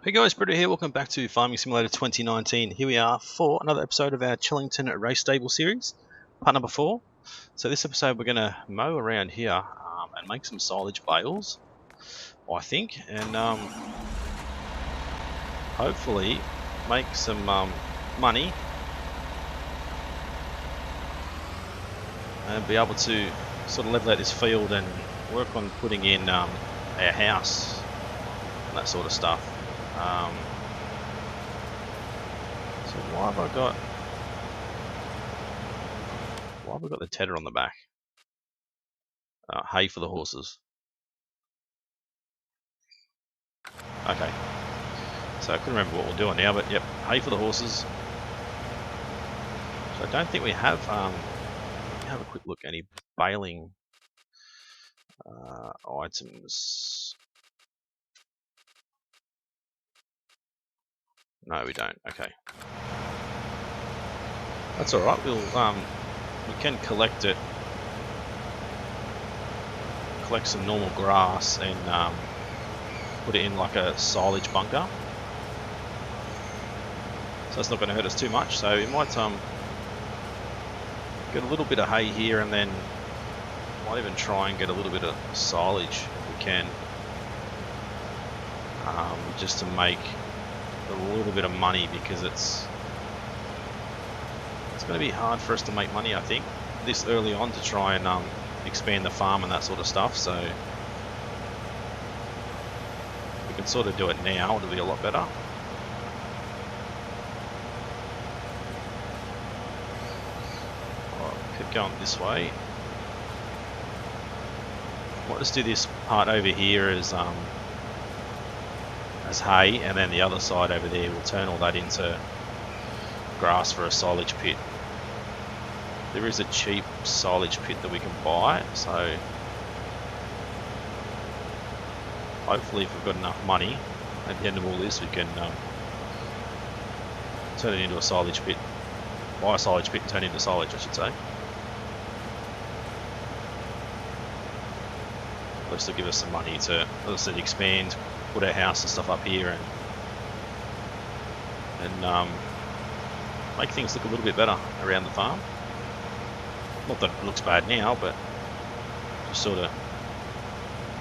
Hey guys, Britto here. Welcome back to Farming Simulator 2019. Here we are for another episode of our Chellington race stable series, part number 4. So this episode we're going to mow around here and make some silage bales, I think, and hopefully make some money and be able to sort of level out this field and work on putting in our house and that sort of stuff. So why have I got the tedder on the back? Hay for the horses. Okay. So I couldn't remember what we're doing now, but yep, hay for the horses. So I don't think we have. Have a quick look. Any baling items? No, we don't. Okay. That's all right. We'll we can collect it. Collect some normal grass and put it in like a silage bunker. So that's not going to hurt us too much. So we might get a little bit of hay here, and then might even try and get a little bit of silage if we can, just to make a little bit of money, because it's going to be hard for us to make money, I think, this early on, to try and expand the farm and that sort of stuff. So we can sort of do it now, it'll be a lot better. I'll keep going this way. I'll just do this part over here as hay, and then the other side over there we'll turn all that into grass for a silage pit. There is a cheap silage pit that we can buy, so hopefully if we've got enough money at the end of all this, we can turn it into a silage pit. Buy a silage pit and turn it into silage, I should say. This will give us some money to, as I said, expand, put our house and stuff up here, and make things look a little bit better around the farm. Not that it looks bad now, but just sort of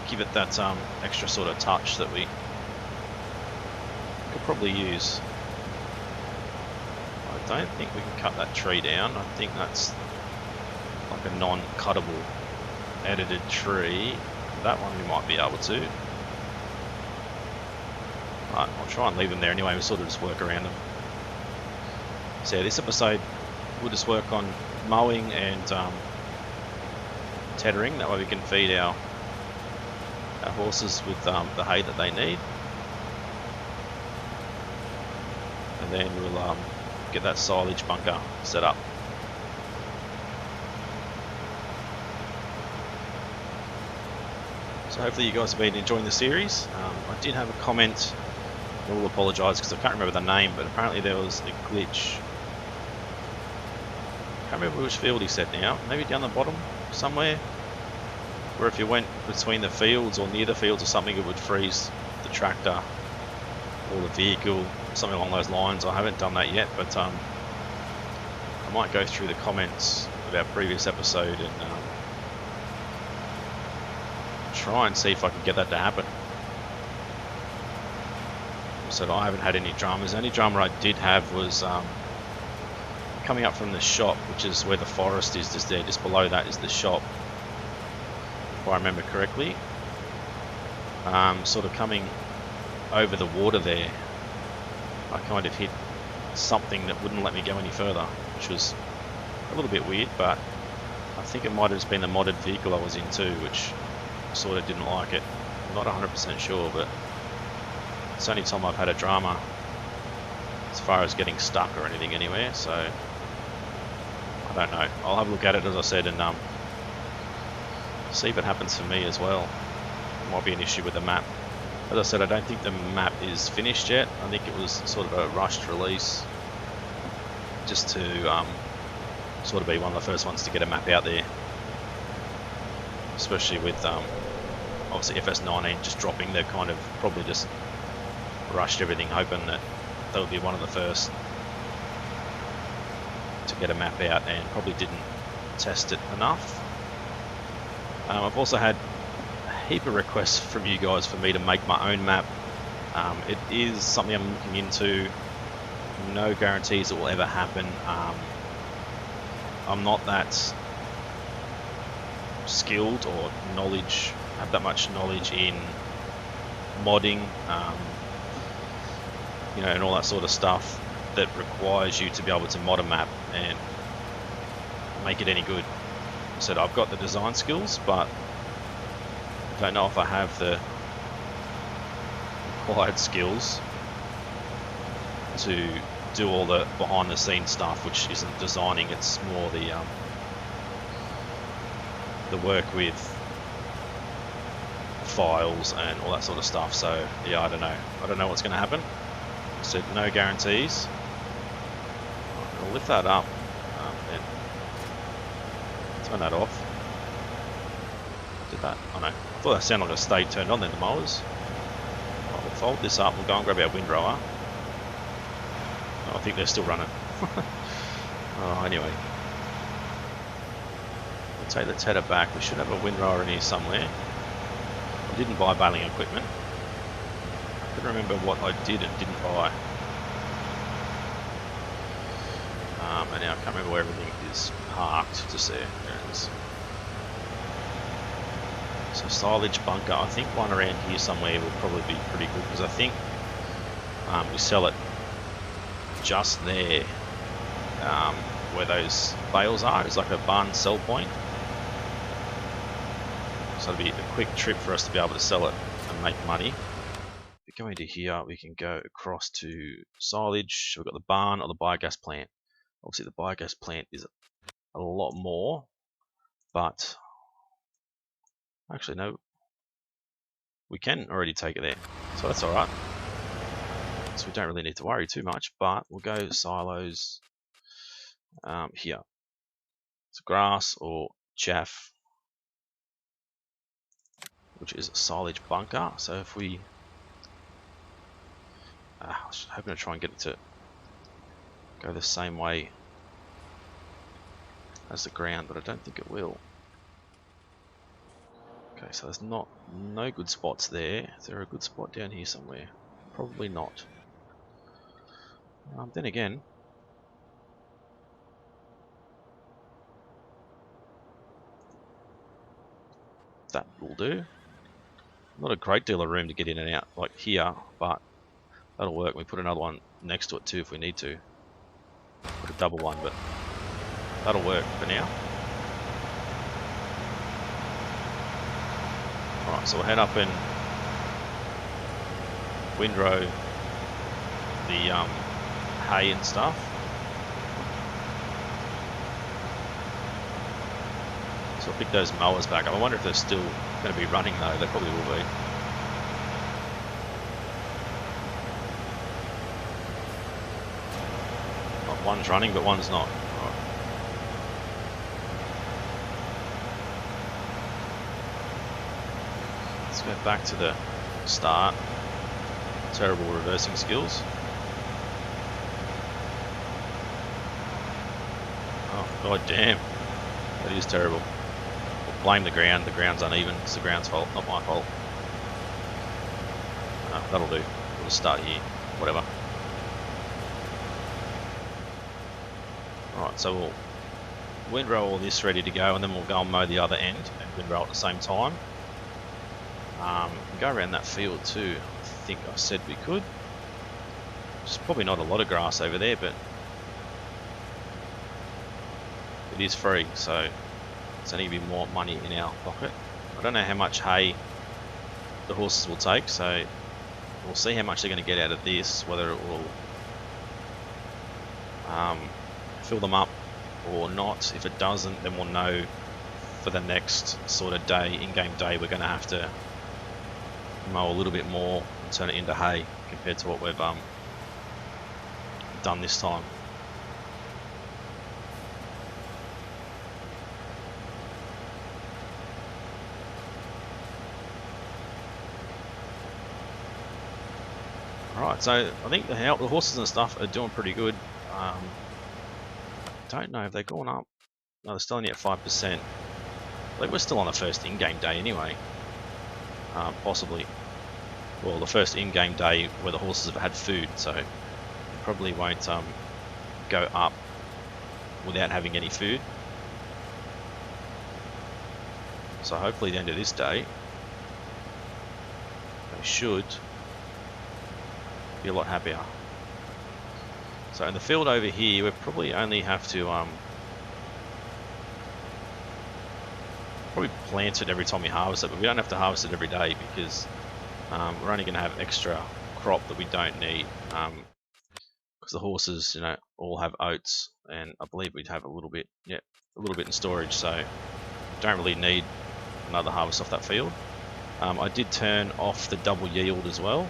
give it that extra sort of touch that we could probably use. I don't think we can cut that tree down. I think that's like a non-cuttable edited tree. That one we might be able to. Right, I'll try and leave them there anyway. We'll sort of just work around them. So yeah, this episode we'll just work on mowing and tethering. That way we can feed our horses with the hay that they need, and then we'll get that silage bunker set up. So hopefully you guys have been enjoying the series. I did have a comment. I will apologise because I can't remember the name, but apparently there was a glitch. I can't remember which field he said now. Maybe down the bottom somewhere, where if you went between the fields or near the fields or something, it would freeze the tractor or the vehicle, something along those lines. I haven't done that yet, but I might go through the comments of our previous episode and try and see if I can get that to happen. So I haven't had any dramas. The only drama I did have was coming up from the shop, which is where the forest is, just there, just below that is the shop, if I remember correctly. Sort of coming over the water there, I kind of hit something that wouldn't let me go any further, which was a little bit weird, but I think it might have just been the modded vehicle I was in too, which sort of didn't like it. I'm not 100% sure, but it's the only time I've had a drama as far as getting stuck or anything anywhere, so I don't know. I'll have a look at it, as I said, and see if it happens for me as well. It might be an issue with the map. As I said, I don't think the map is finished yet. I think it was sort of a rushed release, just to sort of be one of the first ones to get a map out there, especially with obviously FS19 just dropping. They're kind of probably just rushed everything, hoping that they would be one of the first to get a map out, and probably didn't test it enough. I've also had a heap of requests from you guys for me to make my own map. It is something I'm looking into. No guarantees it will ever happen. I'm not that skilled or have that much knowledge in modding, you know, and all that sort of stuff that requires you to be able to mod a map and make it any good. So I've got the design skills, but I don't know if I have the required skills to do all the behind the scenes stuff, which isn't designing, it's more the work with files and all that sort of stuff. So yeah, I don't know what's going to happen. I said no guarantees. I'll lift that up and turn that off. Did that? Oh no, I thought that sounded like it stayed turned on then, the mowers. Right, we'll fold this up, we'll go and grab our windrower. Oh, I think they're still running. Oh, anyway, we'll take the tether back. We should have a windrower in here somewhere. I didn't buy baling equipment. I couldn't remember what I did and didn't buy. And now I can't remember where everything is parked. Just there. There it is. So silage bunker. I think one around here somewhere will probably be pretty good, because I think we sell it just there, where those bales are. It's like a barn sell point. So it'll be a quick trip for us to be able to sell it and make money. If we go into here, we can go across to silage. We've got the barn or the biogas plant. Obviously the biogas plant is a lot more, but actually no, we can already take it there, so that's alright. So we don't really need to worry too much, but we'll go silos here. It's grass or chaff, which is a silage bunker. So if we, I was hoping to try and get it to go the same way as the ground, but I don't think it will. Okay, so there's no good spots there. Is there a good spot down here somewhere? Probably not. Then again, that will do. Not a great deal of room to get in and out like here, but that'll work. We put another one next to it too if we need to. Put a double one, but that'll work for now. Alright, so we'll head up and windrow the hay and stuff. So I'll pick those mowers back up. I wonder if they're still going to be running though. They probably will be. One's running, but one's not. Right. Let's go back to the start. Terrible reversing skills. Oh, god damn. That is terrible. We'll blame the ground. The ground's uneven. It's the ground's fault, not my fault. That'll do. We'll just start here. Whatever. Alright, so we'll windrow all this ready to go, and then we'll go and mow the other end and windrow at the same time. Go around that field too. I think I said we could. There's probably not a lot of grass over there, but it is free, so it's only going to be more money in our pocket. I don't know how much hay the horses will take, so we'll see how much they're going to get out of this, whether it will fill them up or not. If it doesn't, then we'll know for the next sort of day, in-game day, we're going to have to mow a little bit more and turn it into hay compared to what we've done this time. Right, so I think the horses and stuff are doing pretty good. Don't know if they've gone up. No, they're still only at 5%. I think we're still on the first in-game day anyway. Possibly. Well, the first in-game day where the horses have had food, so it probably won't go up without having any food. So hopefully at the end of this day, they should be a lot happier. So in the field over here, we probably only have to probably plant it every time we harvest it, but we don't have to harvest it every day because we're only going to have extra crop that we don't need, because the horses, all have oats, and I believe we'd have a little bit in storage, so don't really need another harvest off that field. I did turn off the double yield as well,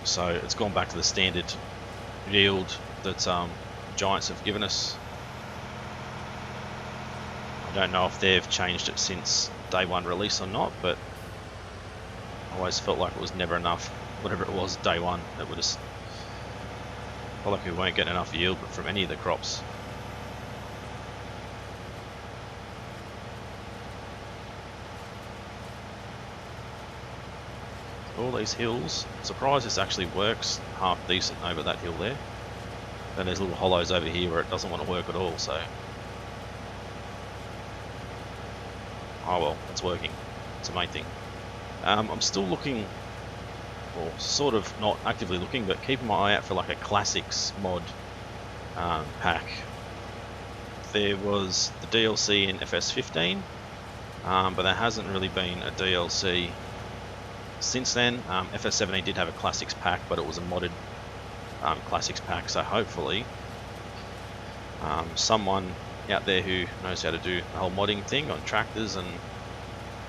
so it's gone back to the standard yield that Giants have given us. I don't know if they've changed it since day one release or not, but I always felt like it was never enough. Whatever it was day one, it would just felt like we weren't getting enough yield from any of the crops. All these hills, I'm surprised this actually works half decent over that hill there. And there's little hollows over here where it doesn't want to work at all, so oh well, it's working. It's the main thing. I'm still looking, or sort of not actively looking, but keeping my eye out for like a classics mod pack. There was the DLC in FS19, but there hasn't really been a DLC since then. FS17 did have a classics pack, but it was a modded classics pack, so hopefully someone out there who knows how to do the whole modding thing on tractors and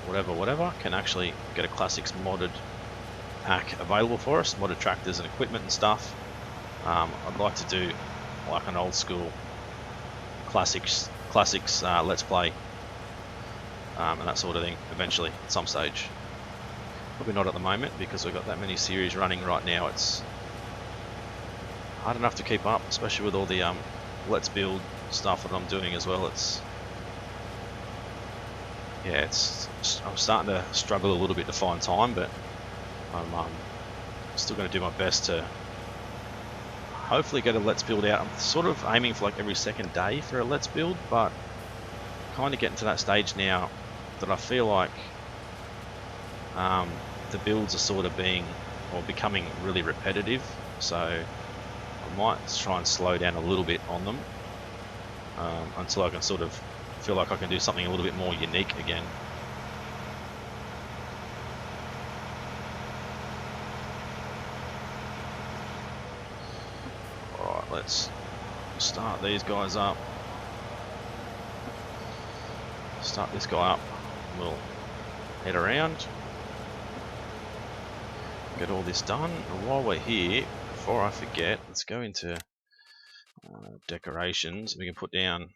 whatever can actually get a classics modded pack available for us, modded tractors and equipment and stuff. I'd like to do like an old school classics let's play and that sort of thing eventually at some stage. Probably not at the moment because we've got that many series running right now. It's hard enough to keep up, especially with all the let's build stuff that I'm doing as well. I'm starting to struggle a little bit to find time, but I'm still going to do my best to hopefully get a let's build out. I'm sort of aiming for like every second day for a let's build, but kind of getting to that stage now that I feel like the builds are sort of becoming really repetitive, so I might try and slow down a little bit on them until I can sort of feel like I can do something a little bit more unique again. Alright, let's start these guys up. Start this guy up. We'll head around, get all this done, and while we're here, before I forget, let's go into decorations. We can put down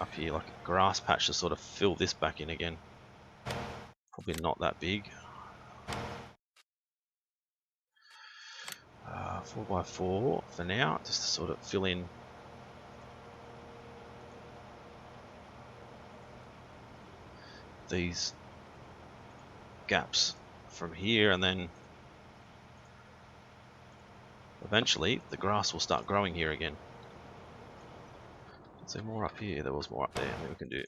up here like a grass patch to sort of fill this back in again. Probably not that big. 4x4 for now, just to sort of fill in these gaps from here, and then eventually the grass will start growing here again. Is there more up here? There was more up there. Maybe we can do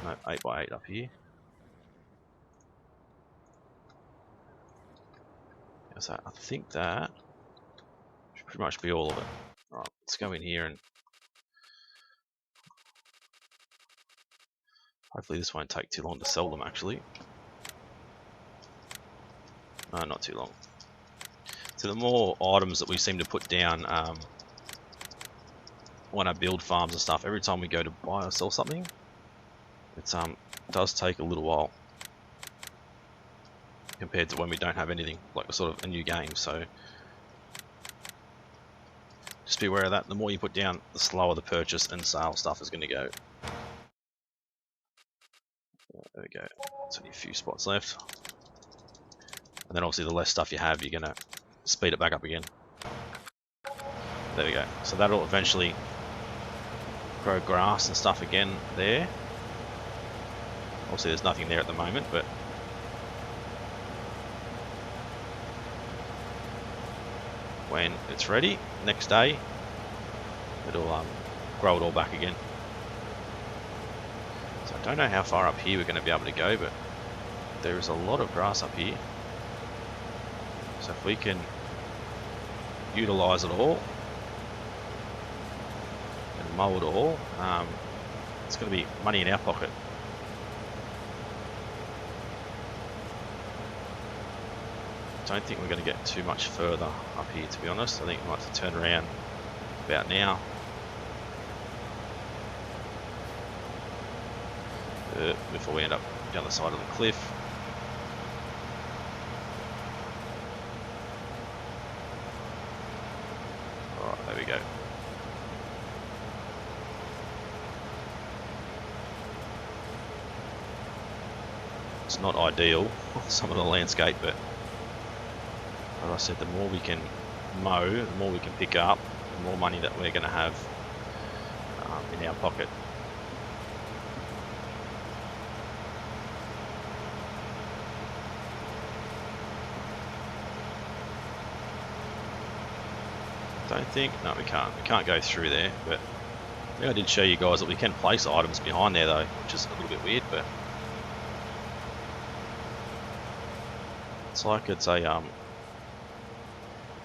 8x8 up here. So I think that should pretty much be all of it. Alright, let's go in here and hopefully this won't take too long to sell them actually. No, not too long. So the more items that we seem to put down when I build farms and stuff, every time we go to buy or sell something, it does take a little while compared to when we don't have anything, like sort of a new game. So just be aware of that. The more you put down, the slower the purchase and sale stuff is going to go. There we go. There's only a few spots left. And then obviously the less stuff you have, you're going to speed it back up again. There we go. So that'll eventually grow grass and stuff again there. Obviously there's nothing there at the moment, but when it's ready, next day, it'll grow it all back again. So I don't know how far up here we're going to be able to go, but there is a lot of grass up here. So if we can utilize it all and mow it all, it's going to be money in our pocket. Don't think we're going to get too much further up here, to be honest. I think we might have to turn around about now. Before we end up down the side of the cliff. Alright, there we go. It's not ideal, some of the landscape, but as I said, the more we can mow, the more we can pick up, the more money that we're going to have in our pocket. Don't think, no, we can't go through there, but I think I did show you guys that we can place items behind there though, which is a little bit weird, but it's like it's a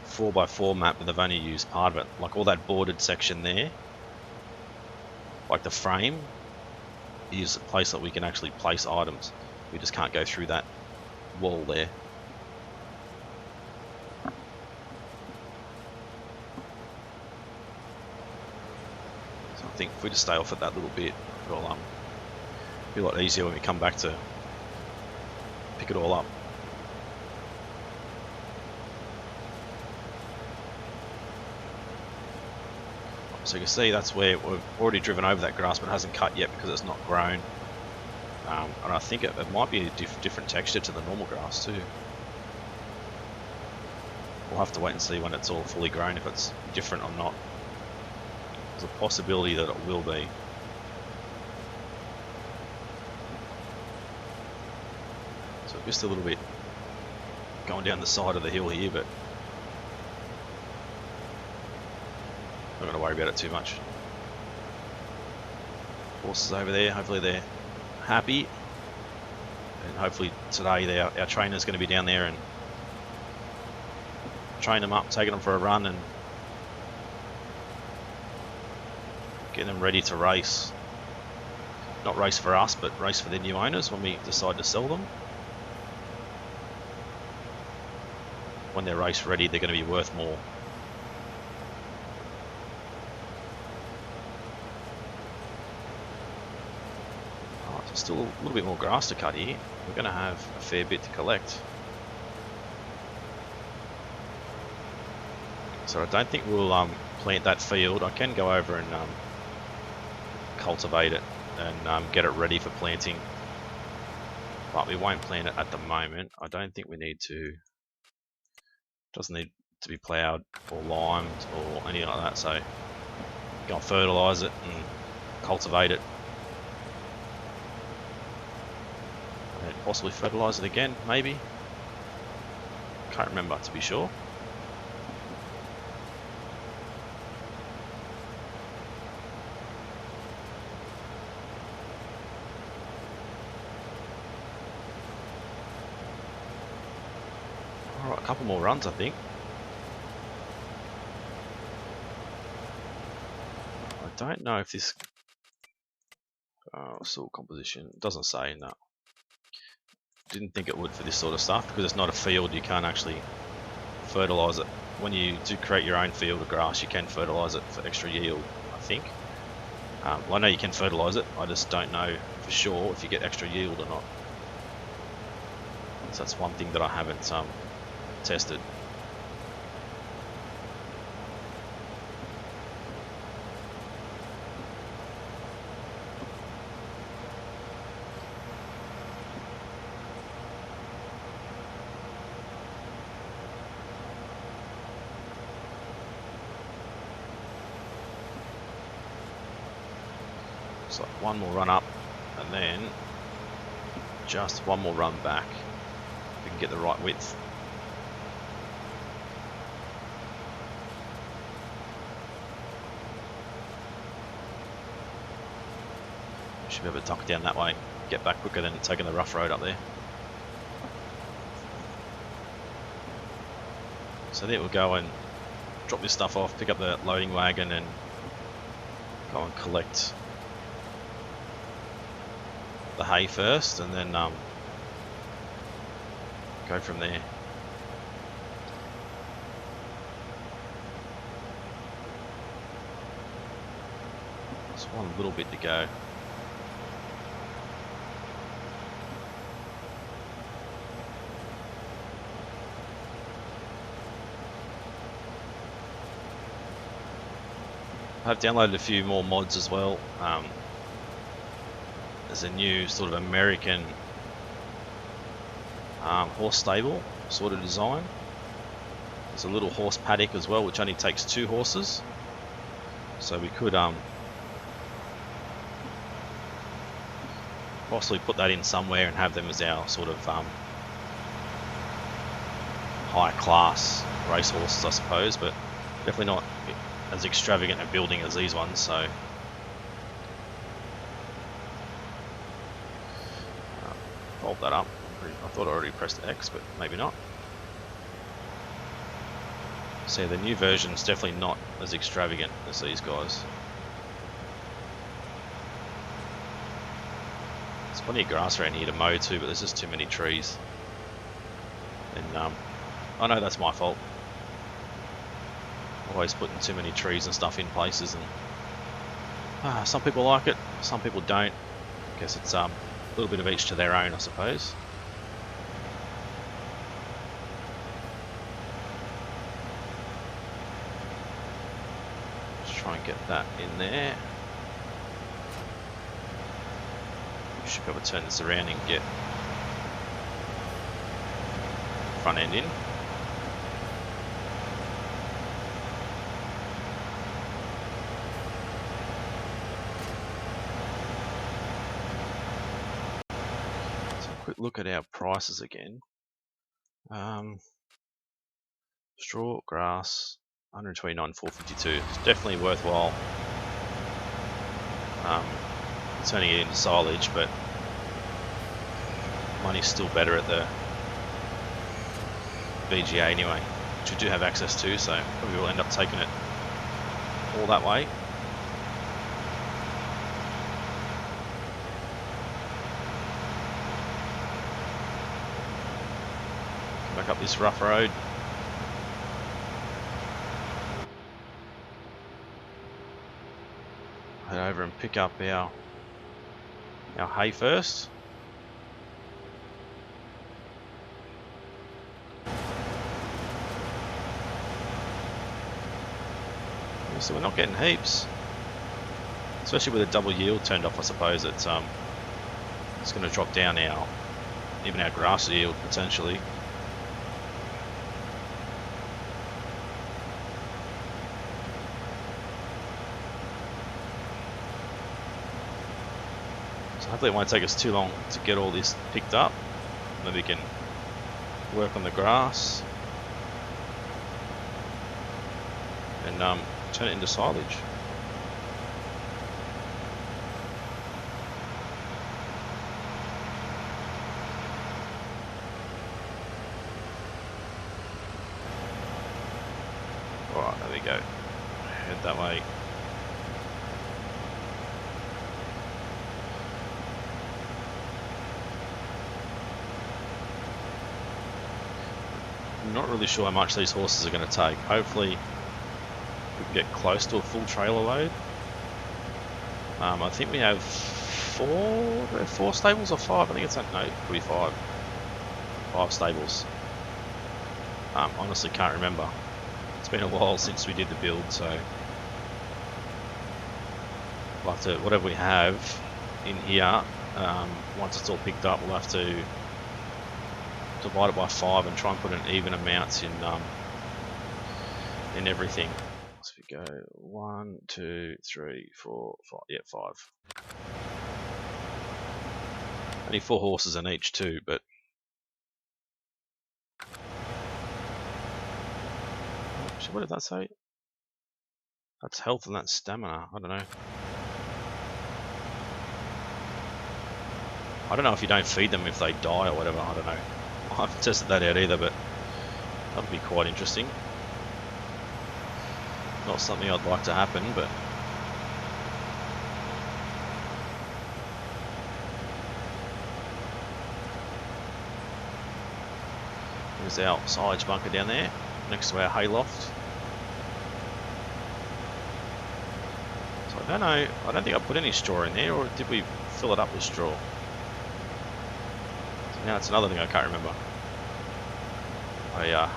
4x4 map, but they've only used part of it. Like all that bordered section there, like the frame, is a place that we can actually place items. We just can't go through that wall there. So I think if we just stay off it that little bit, it'll be a lot easier when we come back to pick it all up. So you can see that's where we've already driven over that grass, but it hasn't cut yet because it's not grown. And I think it might be a different texture to the normal grass too. We'll have to wait and see when it's all fully grown if it's different or not. There's a possibility that it will be. So just a little bit going down the side of the hill here, but not going to worry about it too much. Horses over there, hopefully they're happy, and hopefully today our trainer's going to be down there and train them up, taking them for a run and getting them ready to race. Not race for us, but race for their new owners when we decide to sell them. When they're race ready, they're going to be worth more. Still a little bit more grass to cut here. We're going to have a fair bit to collect. So I don't think we'll plant that field. I can go over and cultivate it and get it ready for planting, but we won't plant it at the moment. I don't think we need to. Doesn't need to be ploughed or limed or anything like that. So go and fertilise it and cultivate it. Possibly fertilise it again, maybe. Can't remember to be sure. Alright, a couple more runs I think. I don't know if this soil composition, it doesn't say, no. Didn't think it would for this sort of stuff because it's not a field. You can't actually fertilise it. When you do create your own field of grass, you can fertilise it for extra yield, I think. Well, I know you can fertilise it, I just don't know for sure if you get extra yield or not. So that's one thing that I haven't tested. So one more run up, and then just one more run back. We can get the right width. Should be able to duck down that way, get back quicker than taking the rough road up there. So there we'll go and drop this stuff off, pick up the loading wagon and go and collect the hay first, and then go from there. Just one little bit to go. I've downloaded a few more mods as well. There's a new sort of American horse stable sort of design. There's a little horse paddock as well, which only takes 2 horses. So we could possibly put that in somewhere and have them as our sort of high class race horses, I suppose, but definitely not as extravagant a building as these ones. So fold that up. I thought I already pressed X, but maybe not. So the new version's definitely not as extravagant as these guys. There's plenty of grass around here to mow too, but there's just too many trees. And I know that's my fault. Always putting too many trees and stuff in places, and some people like it, some people don't. I guess it's a little bit of each to their own, I suppose. Just try and get that in there. Should be able to turn this around and get front end in. Look at our prices again. Straw, grass, 129,452. It's definitely worthwhile turning it into silage, but money's still better at the VGA anyway, which we do have access to, so probably will end up taking it all that way. Back up this rough road. Head over and pick up our hay first. So we're not getting heaps, especially with a double yield turned off. I suppose it's going to drop down even our grass yield potentially. Hopefully it won't take us too long to get all this picked up. Then we can work on the grass and turn it into silage. Alright, there we go. Head that way. I'm not really sure how much these horses are going to take. Hopefully we can get close to a full trailer load. I think we have 4 stables or 5. I think it's no, probably 5. 5 stables. Honestly can't remember. It's been a while since we did the build, so we'll have to, whatever we have in here, once it's all picked up, we'll have to divide it by 5 and try and put an even amount in everything. So we go 1, 2, 3, 4, 5. Yeah, 5. Only 4 horses in each too, but actually, what did that say? That's health and that's stamina. I don't know. I don't know if you don't feed them if they die or whatever. I don't know. I haven't tested that out either, but that would be quite interesting. Not something I'd like to happen, but there's our silage bunker down there, next to our hay loft. So I don't know, I don't think I put any straw in there, or did we fill it up with straw? So now it's another thing I can't remember. I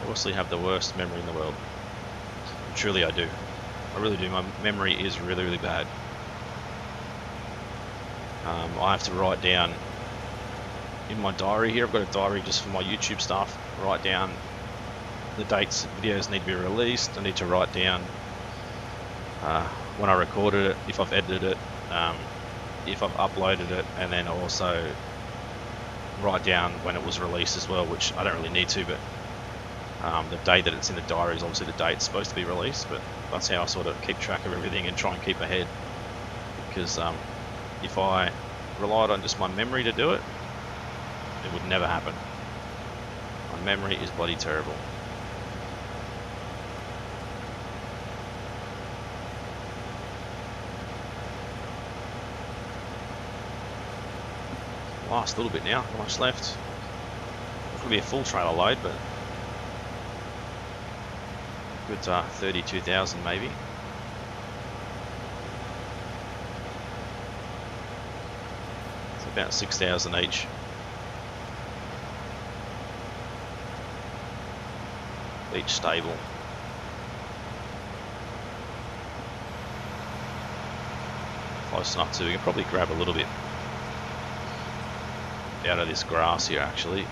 obviously have the worst memory in the world. Truly I do. I really do. My memory is really, really bad. I have to write down in my diary here. I've got a diary just for my YouTube stuff. Write down the dates videos need to be released. I need to write down when I recorded it, if I've edited it, if I've uploaded it, and then also write down when it was released as well, which I don't really need to, but the day that it's in the diary is obviously the date it's supposed to be released, but that's how I sort of keep track of everything and try and keep ahead, because if I relied on just my memory to do it, it would never happen. My memory is bloody terrible. Last little bit now, not much left. It's going to be a full trailer load, but good 32,000 maybe. It's about 6,000 each. Each stable. Close enough to, we can probably grab a little bit out of this grass here actually.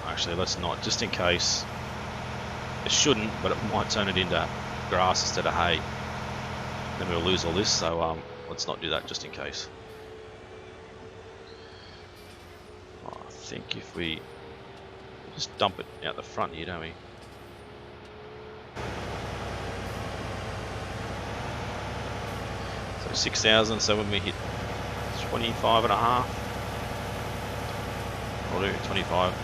Actually let's not, just in case. It shouldn't, but it might turn it into grass instead of hay. Then we'll lose all this, so let's not do that just in case. I think if we just dump it out the front here, don't we? So 6,000, so when we hit 25 and a half, I'll do 25.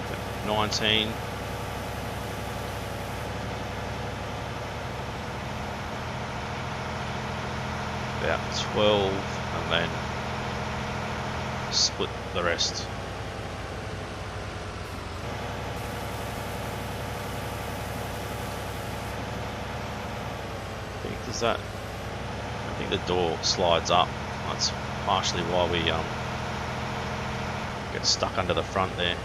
Okay, 19. About 12, and then split the rest. I think the door slides up. That's partially why we get stuck under the front there.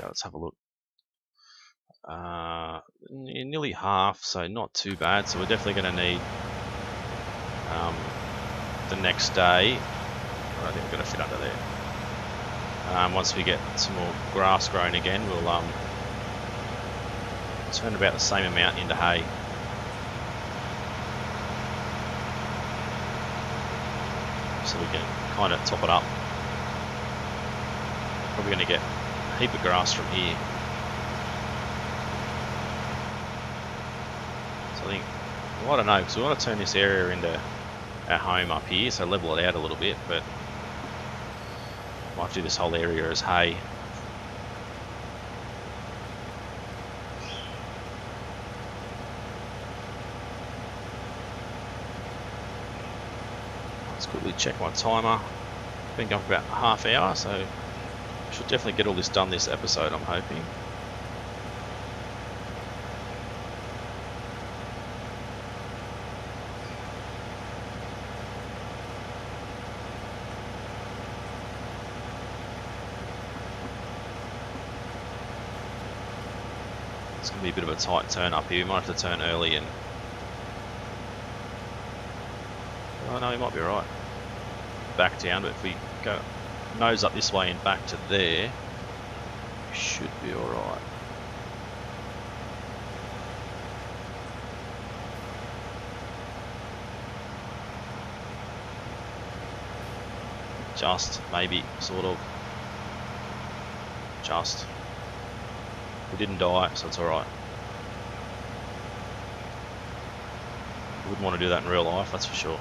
Let's have a look. Nearly half, so not too bad. So we're definitely going to need the next day. I think we're going to fit under there. Once we get some more grass growing again, we'll turn about the same amount into hay. So we can kind of top it up. Probably going to get a heap of grass from here. So I think, well, I don't know, because we want to turn this area into our home up here, so level it out a little bit, but might do this whole area as hay. Let's quickly check my timer. Been going for about a half hour, so I should definitely get all this done this episode, I'm hoping. It's going to be a bit of a tight turn up here. We might have to turn early and... Oh no, we might be right. Back down, but if we go nose up this way and back to there, we should be alright. Just, maybe, sort of. Just. We didn't die, so it's alright. Wouldn't want to do that in real life, that's for sure.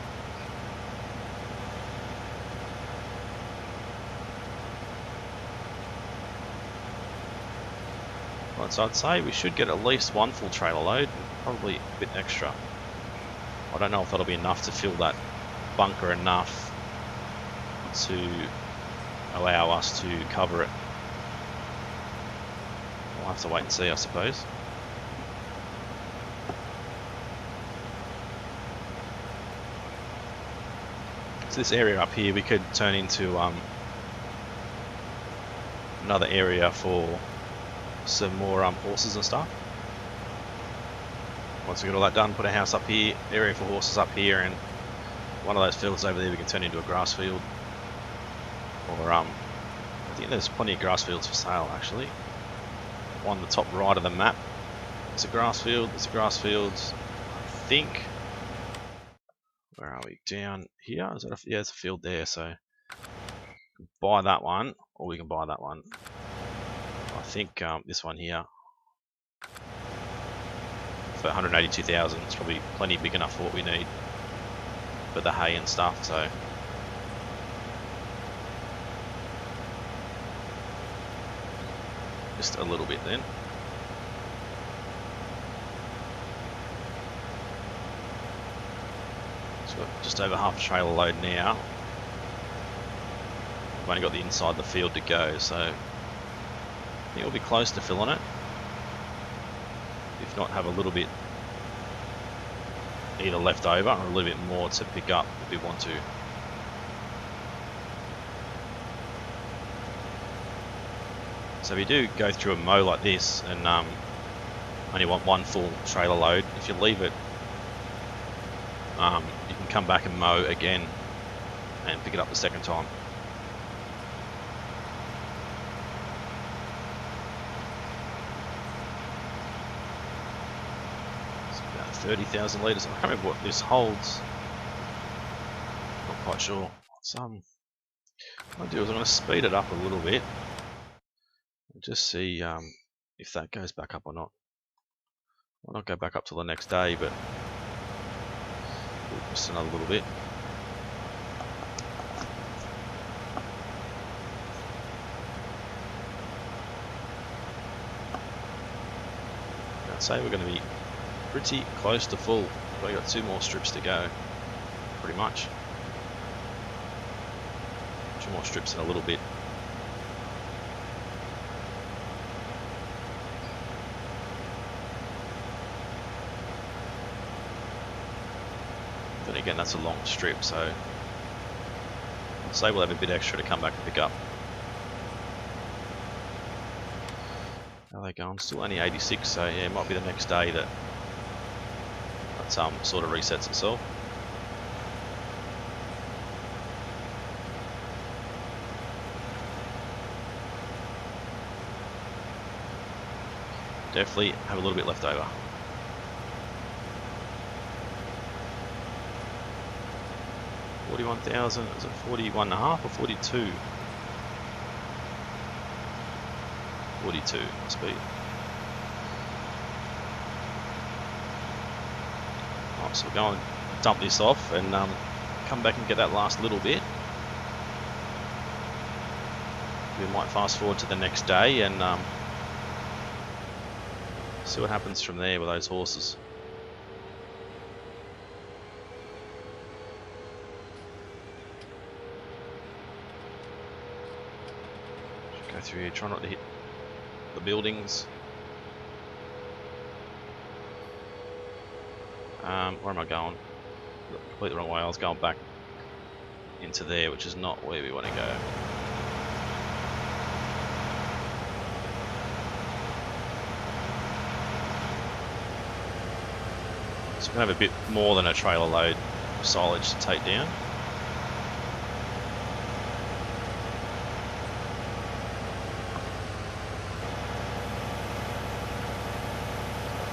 Right, so I'd say we should get at least one full trailer load, probably a bit extra. I don't know if that'll be enough to fill that bunker enough to allow us to cover it. We'll have to wait and see, I suppose. So this area up here we could turn into another area for some more horses and stuff. Once we get all that done, put a house up here, area for horses up here, and one of those fields over there we can turn into a grass field. Or I think there's plenty of grass fields for sale actually. One on the top right of the map. There's a grass field, there's a grass field, I think. Where are we? Down here? Is that a, yeah, there's a field there, so we can buy that one, or we can buy that one. I think this one here for 182,000 is probably plenty big enough for what we need for the hay and stuff, so just a little bit then. So we've got just over half a trailer load now. We've only got the inside the field to go, so I think we'll be close to filling it. If not, have a little bit either left over or a little bit more to pick up if we want to. So if you do go through a mow like this and only want one full trailer load, if you leave it, you can come back and mow again and pick it up the second time. It's about 30,000 litres. I can't remember what this holds. Not quite sure. What I'll do is I'm going to speed it up a little bit. Just see if that goes back up or not. I'll not go back up till the next day, but just another little bit. I'd say we're going to be pretty close to full. We've got 2 more strips to go, pretty much. 2 more strips in a little bit. But again, that's a long strip, so I'll say we'll have a bit extra to come back and pick up. How are they going? Still only 86, so yeah, it might be the next day that sort of resets itself. Definitely have a little bit left over. $41,000, is it 41.5 or 42? 42 must be. Right, so we'll go and dump this off and come back and get that last little bit. We might fast forward to the next day and see what happens from there with those horses. Go through here, try not to hit the buildings. Where am I going? Completely the wrong way. I was going back into there, which is not where we want to go. So we're going to have a bit more than a trailer load of silage to take down.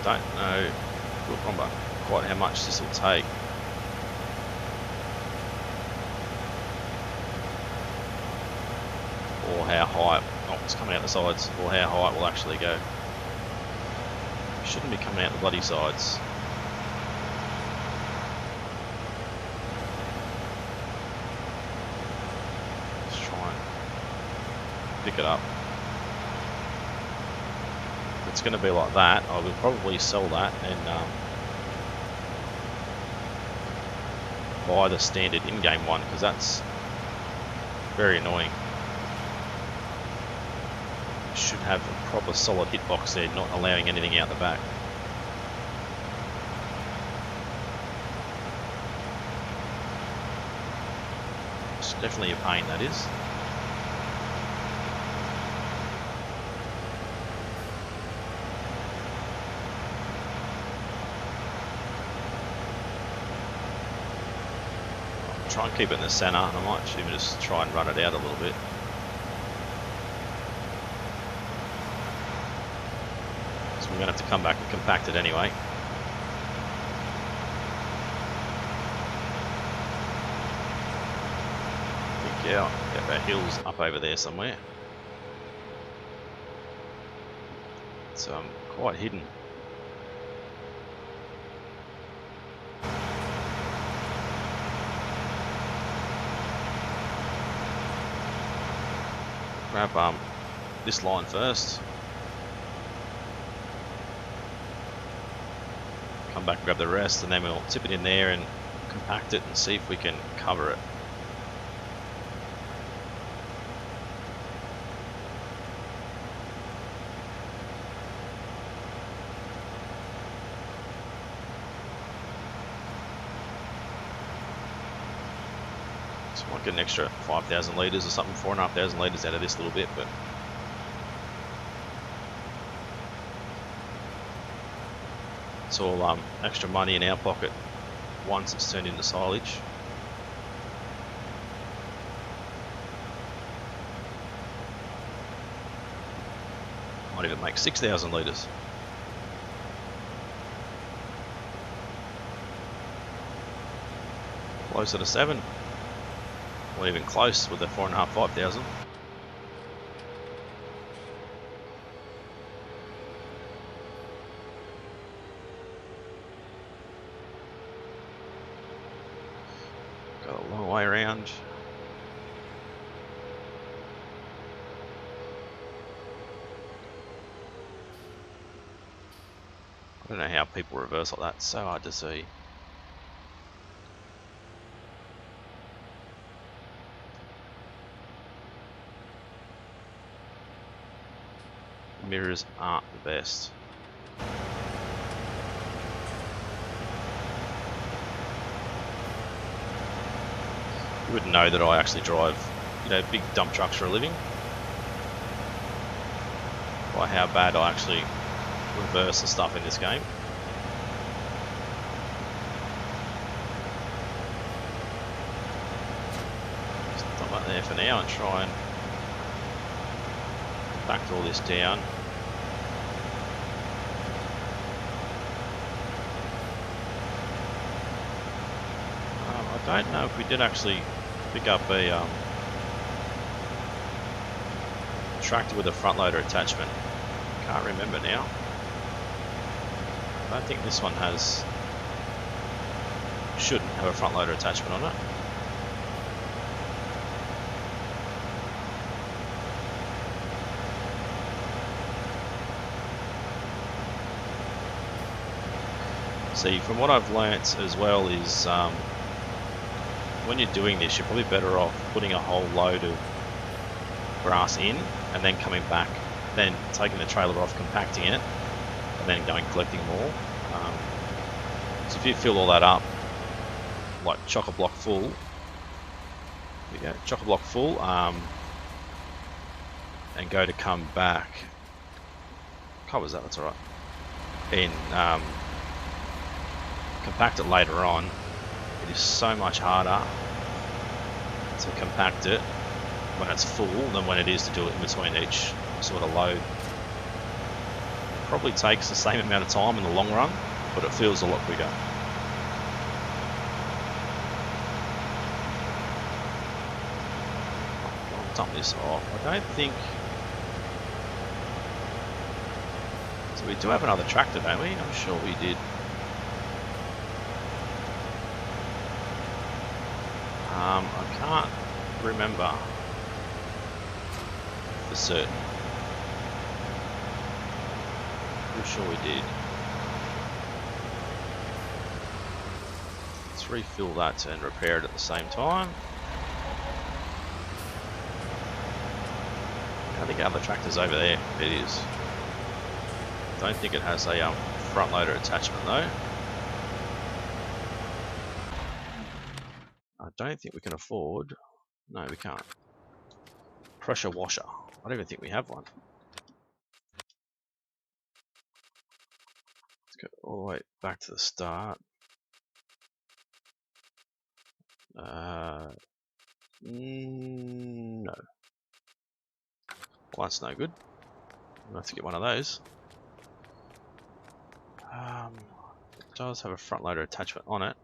Don't know quite how much this will take. Or how high, oh, it's coming out the sides, or how high it will actually go. Shouldn't be coming out the bloody sides. Let's try and pick it up. If it's going to be like that, I will probably sell that and buy the standard in-game one, because that's very annoying. Should have a proper solid hitbox there, not allowing anything out the back. It's definitely a pain, that is. I'll try and keep it in the centre, and I might even just try and run it out a little bit. We're going to have to come back and compact it anyway. I think, yeah, our hill's up over there somewhere. It's quite hidden. Grab this line first. Come back and grab the rest, and then we'll tip it in there and compact it and see if we can cover it. So I might get an extra 5,000 litres or something, 4,500 litres out of this little bit, but it's all extra money in our pocket once it's turned into silage. Might even make 6,000 litres. Closer to 7. Not even close with the 4,500, 5,000. Got a long way around. I don't know how people reverse like that. It's so hard to see. Mirrors aren't the best. You wouldn't know that I actually drive, big dump trucks for a living, by how bad I actually reverse the stuff in this game. Stop up there for now and try and back all this down. I don't know if we did actually pick up a tractor with a front loader attachment. Can't remember now. I don't think this one shouldn't have a front loader attachment on it. See, from what I've learnt as well is when you're doing this, you're probably better off putting a whole load of grass in and then coming back, then taking the trailer off, compacting it, and then going collecting more. So if you fill all that up, like chock-a-block full, here we go, chock-a-block full, and go to come back, covers that, that's alright, and compact it later on, it is so much harder to compact it when it's full than when it is to do it in between each sort of load. It probably takes the same amount of time in the long run, but it feels a lot quicker. I'll dump this off. I don't think... So we do have another tractor, don't we? I'm sure we did. I can't remember for certain. I'm sure we did. Let's refill that and repair it at the same time. I think the tractor's over there. It is. Don't think it has a front loader attachment though. I don't think we can afford. No, we can't. Pressure washer. I don't even think we have one. Let's go all the way back to the start. No. Well, that's no good. We'll have to get one of those. It does have a front loader attachment on it,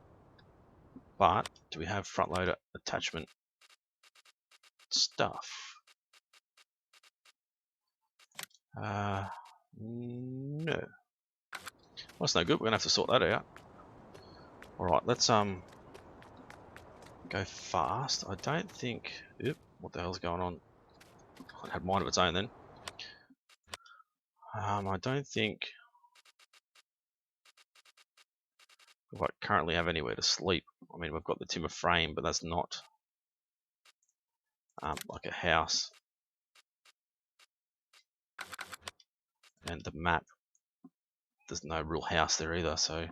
but do we have front loader attachment stuff? No. Well, that's no good. We're gonna have to sort that out. All right, let's go fast. I don't think. Oop, what the hell's going on? It had mind of its own then. I don't think we currently have anywhere to sleep. I mean, we've got the timber frame, but that's not like a house. And the map, there's no real house there either, so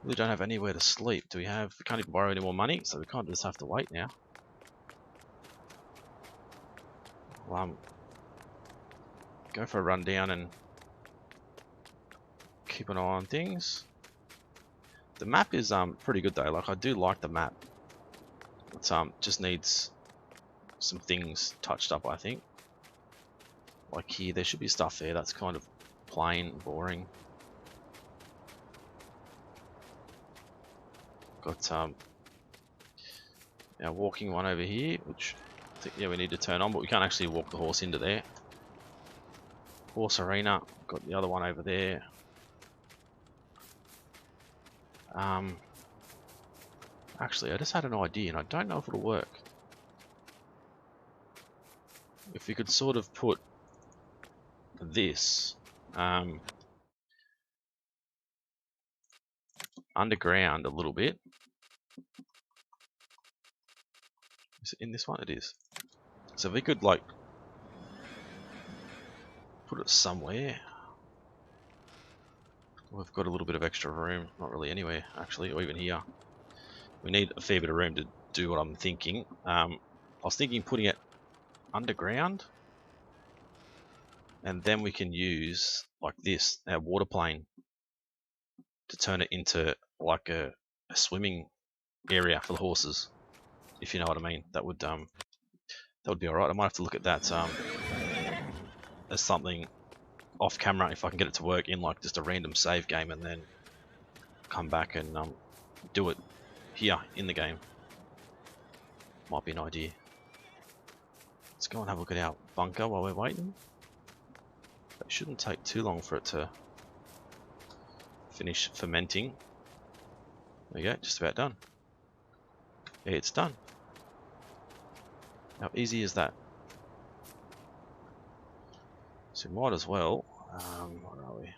we don't have anywhere to sleep. Do we have? We can't even borrow any more money, so we can't just have to wait now. Well, go for a run down and keep an eye on things. The map is pretty good though. Like, I do like the map. It just needs some things touched up, I think. Like here, there should be stuff there that's kind of plain, boring. Got our walking one over here, which I think, yeah, we need to turn on, but we can't actually walk the horse into there. Horse arena, got the other one over there. Actually, I just had an idea, and I don't know if it'll work. If we could sort of put this underground a little bit. Is it in this one? It is. So if we could like put it somewhere. We've got a little bit of extra room. Not really anywhere actually, or even here. We need a fair bit of room to do what I'm thinking. I was thinking putting it underground, and then we can use like this, our water plane, to turn it into like a swimming area for the horses, if you know what I mean. That would be alright. I might have to look at that as something off camera if I can get it to work in like just a random save game, and then come back and do it here in the game. Might be an idea. Let's go and have a look at our bunker while we're waiting. It shouldn't take too long for it to finish fermenting. There you go, just about done. Yeah, it's done. How easy is that? So we might as well, where are we?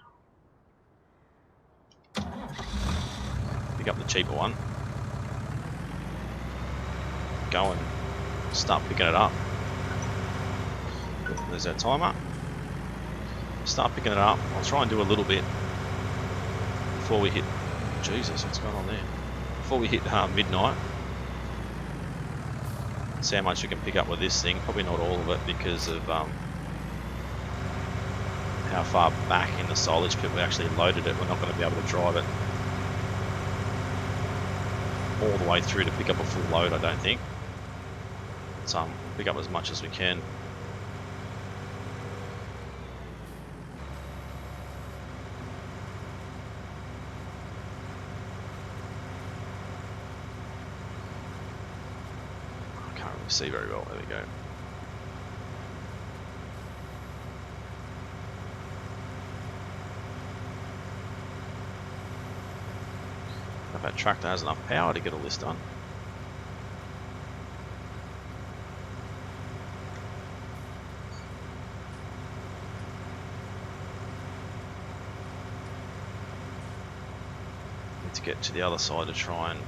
Pick up the cheaper one. Go and start picking it up. There's our timer. Start picking it up. I'll try and do a little bit before we hit... Jesus, what's going on there? Before we hit midnight. See how much we can pick up with this thing. Probably not all of it because of how far back in the silage pit we actually loaded it. We're not going to be able to drive it all the way through to pick up a full load, I don't think. So pick up as much as we can. I can't really see very well. There we go. If that tractor has enough power to get all this done. Need to get to the other side to try and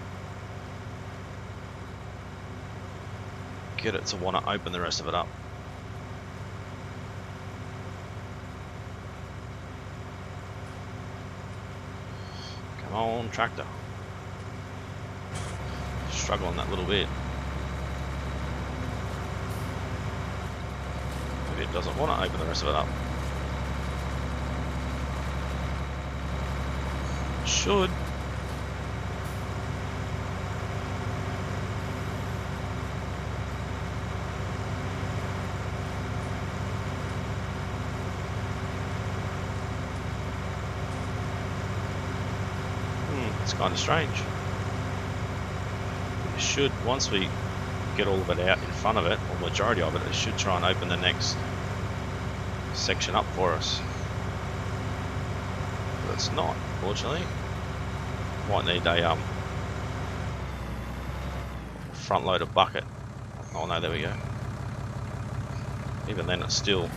get it to want to open the rest of it up. Come on, tractor. Struggling that little bit. Maybe it doesn't want to open the rest of it up. Should. It's kind of strange. Should, once we get all of it out in front of it, or majority of it, it should try and open the next section up for us. But it's not, unfortunately. Might need a front loader bucket. Oh no, there we go. Even then it's still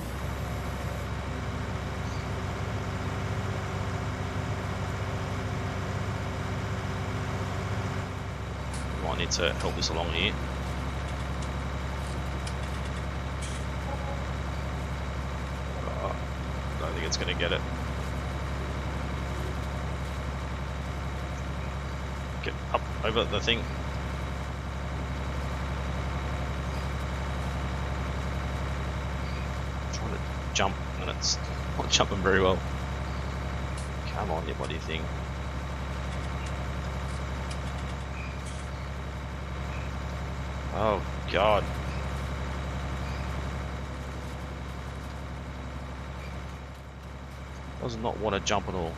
might need to help this along here. Oh, I don't think it's going to get it. Get up over the thing. Trying to jump and it's not jumping very well. Come on, you bloody thing. Oh God. Does not want to jump at all.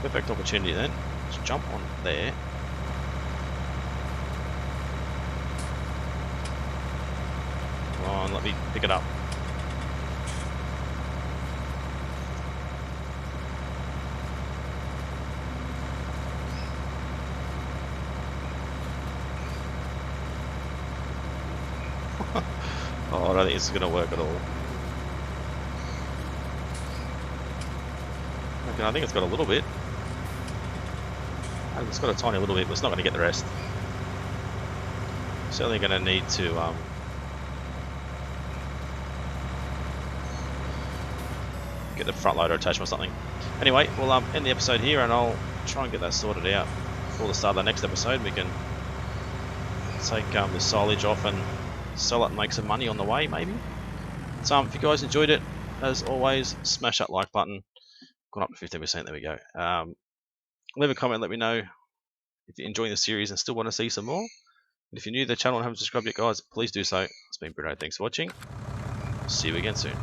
Perfect opportunity then. Let's jump on there. Come on, let me pick it up. Oh, I don't think this is going to work at all. Okay, I think it's got a little bit. It's got a tiny little bit, but it's not going to get the rest. Certainly going to need to get the front loader attachment or something. Anyway, we'll end the episode here, and I'll try and get that sorted out before the start of the next episode. We can take the silage off and sell it and make some money on the way, maybe. So if you guys enjoyed it, as always, smash that like button. Gone up to 15%, there we go. Leave a comment, let me know if you're enjoying the series and still want to see some more. And if you're new to the channel and haven't subscribed yet, guys, please do so. It's been Britto, thanks for watching. See you again soon.